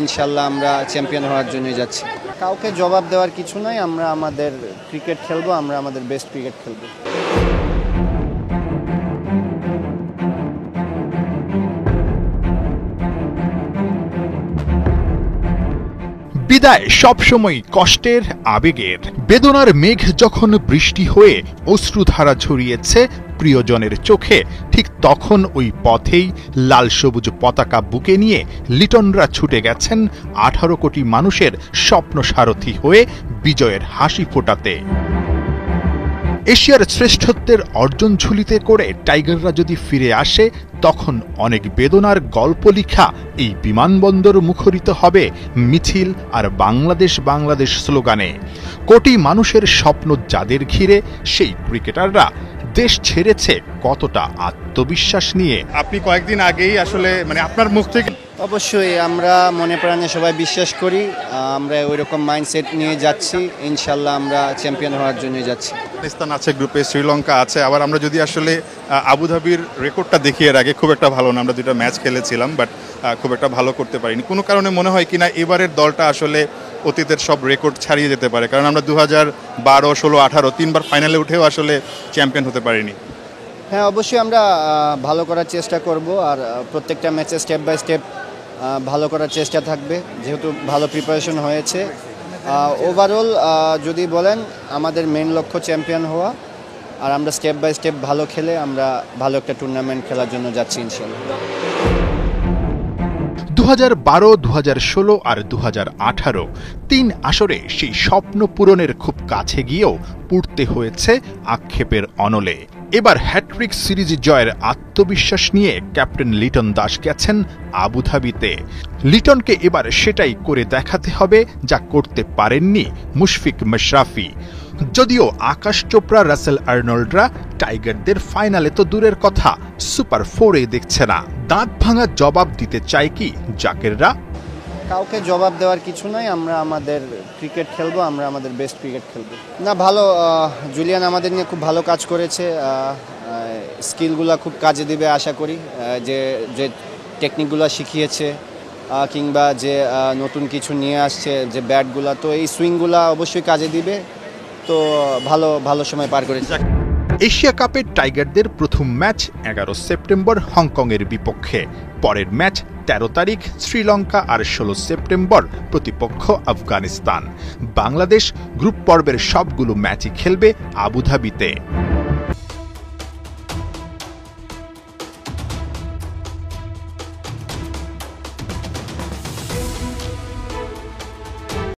ইনশাল্লাহ আমরা চ্যাম্পিয়ন হওয়ার জন্যই যাচ্ছি। কাউকে জবাব দেওয়ার কিছু নাই, আমরা আমাদের ক্রিকেট খেলবো, আমরা আমাদের বেস্ট ক্রিকেট খেলবো। বিদায় সবসময় কষ্টের, আবেগের। বেদনার মেঘ যখন বৃষ্টি হয়ে অশ্রুধারা ঝরিয়েছে প্রিয়জনের চোখে, ঠিক তখন ওই পথেই লাল সবুজ পতাকা বুকে নিয়ে লিটনরা ছুটে গেছেন 18 কোটি মানুষের স্বপ্ন সারথি হয়ে বিজয়ের হাসি ফোটাতে। এশিয়ার শ্রেষ্ঠত্বের অর্জন ঝুলিতে করে টাইগাররা যদি ফিরে আসে, তখন অনেক বেদনার গল্প লিখা এই বিমানবন্দর মুখরিত হবে মিছিল আর বাংলাদেশ বাংলাদেশ স্লোগানে। কোটি মানুষের স্বপ্ন যাদের ঘিরে, সেই ক্রিকেটাররা দেশ ছেড়েছে কতটা আত্মবিশ্বাস নিয়ে। আপনি কয়েকদিন আগেই আসলে আপনার মুখ থেকে অবশ্যই আমরা মনে প্রাণে সবাই বিশ্বাস করি, আমরা ওই রকম মাইন্ডসেট নিয়ে যাচ্ছি, ইনশাল্লাহ আমরা চ্যাম্পিয়ন হওয়ার জন্যই যাচ্ছি। পাকিস্তান আছে গ্রুপে, শ্রীলঙ্কা আছে, আবার আমরা যদি আসলে আবুধাবির রেকর্ডটা দেখি, এর আগে খুব একটা ভালো না, আমরা 2টা ম্যাচ খেলেছিলাম বাট খুব একটা ভালো করতে পারিনি। কোনো কারণে মনে হয় কিনা এবারের দলটা আসলে অতীতের সব রেকর্ড ছাড়িয়ে যেতে পারে, কারণ আমরা 2012, 16, 18 3বার ফাইনালে উঠেও আসলে চ্যাম্পিয়ন হতে পারিনি। হ্যাঁ, অবশ্যই আমরা ভালো করার চেষ্টা করব, আর প্রত্যেকটা ম্যাচে স্টেপ বাই স্টেপ ভালো করার চেষ্টা থাকবে, যেহেতু ভালো প্রিপারেশন হয়েছে। ওভারঅল যদি বলেন, আমাদের মেন লক্ষ্য চ্যাম্পিয়ন হওয়া, আর আমরা স্টেপ বাই স্টেপ ভালো খেলে আমরা ভালো একটা টুর্নামেন্ট খেলার জন্য যাচ্ছি ইনশাল্লাহ। 2012, 2016 আর 2018 3 আসরে সেই স্বপ্ন পূরণের খুব কাছে গিয়েও পড়তে হয়েছে আক্ষেপের অনলে। এবার হ্যাট্রিক সিরিজ জয়ের আত্মবিশ্বাস নিয়ে ক্যাপ্টেন লিটন দাস গেছেন আবুধাবিতে। লিটনকে এবার সেটাই করে দেখাতে হবে যা করতে পারেননি মুশফিক মাশরাফি। যদিও আকাশ চোপড়া, রাসেল আর্নল্ডরা টাইগারদের ফাইনালে তো দূরের কথা, সুপার 4-এ দেখছে না। দাঁত ভাঙা জবাব দিতে চায় কি জাকেররা? কাউকে জবাব দেওয়ার কিছু নাই, আমরা আমাদের ক্রিকেট খেলবো, আমরা আমাদের বেস্ট ক্রিকেট খেলবো। না, ভালো, জুলিয়ান আমাদের নিয়ে খুব ভালো কাজ করেছে, স্কিলগুলো খুব কাজে দিবে আশা করি। যে যে টেকনিকগুলো শিখিয়েছে কিংবা যে নতুন কিছু নিয়ে আসছে, যে ব্যাটগুলো, তো এই সুইংগুলো অবশ্যই কাজে দিবে। তো ভালো সময় পার করেছে। এশিয়া কাপে টাইগারদের প্রথম ম্যাচ 11 সেপ্টেম্বর হংকংয়ের বিপক্ষে। পরের ম্যাচ 13 তারিখ শ্রীলঙ্কা, আর 16 সেপ্টেম্বর প্রতিপক্ষ আফগানিস্তান। বাংলাদেশ গ্রুপ পর্বের সবগুলো ম্যাচই খেলবে আবুধাবিতে।